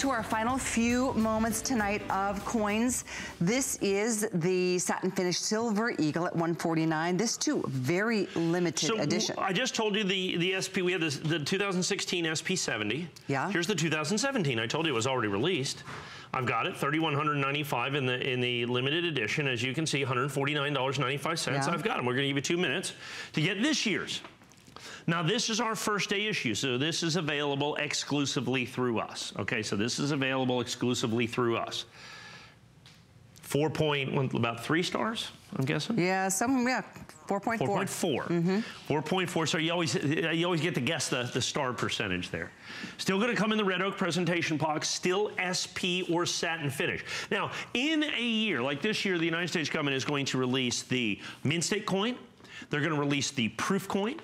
To our final few moments tonight of coins. This is the SatinFinish Silver Eagle at $149. This too, very limited edition. I just told you the SP, we have the 2016 SP70. Yeah. Here's the 2017. I told you it was already released. I've got it, $3,195 in the limited edition. As you can see, $149.95. Yeah. I've got them. We're gonna give you 2 minutes to get this year's. Now, this is our first day issue, so this is available exclusively through us. Okay, so this is available exclusively through us. About 3 stars, I'm guessing? Yeah, 4.4. 4.4. 4.4, so you always get to guess the star percentage there. Still gonna come in the red oak presentation box, still SP or SatinFinish. Now, in a year, like this year, the United States government is going to release the Mint State coin, they're gonna release the Proof coin,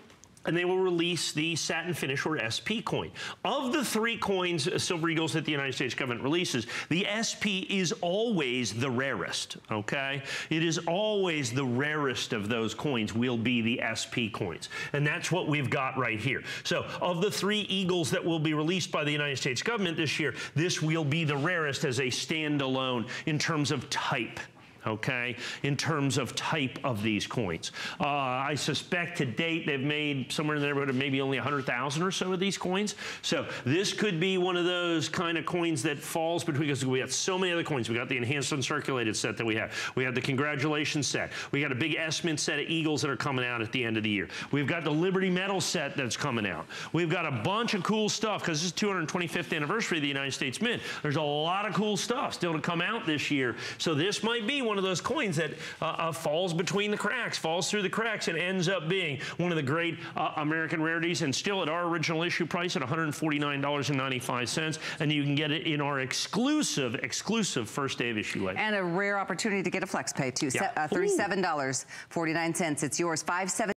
and they will release the SatinFinish or SP coin. Of the 3 coins, Silver Eagles, that the United States government releases, the SP is always the rarest, okay? It is always the rarest of those coins will be the SP coins. And that's what we've got right here. So of the 3 Eagles that will be released by the United States government this year, this will be the rarest as a standalone in terms of type. Okay, in terms of type of these coins. I suspect to date they've made somewhere in the neighborhood of maybe only 100,000 or so of these coins. So this could be one of those kind of coins that falls between, because we have so many other coins. We got the enhanced uncirculated set that we have. We have the congratulations set. We got a big S-Mint set of Eagles that are coming out at the end of the year. We've got the Liberty Metal set that's coming out. We've got a bunch of cool stuff, because this is 225th anniversary of the United States Mint. There's a lot of cool stuff still to come out this year. So this might be one of those coins that falls between the cracks, falls through the cracks, and ends up being one of the great American rarities, and still at our original issue price at $149.95, and you can get it in our exclusive first day of issue label. And a rare opportunity to get a flex pay too. Yeah. $37.49. It's yours. 570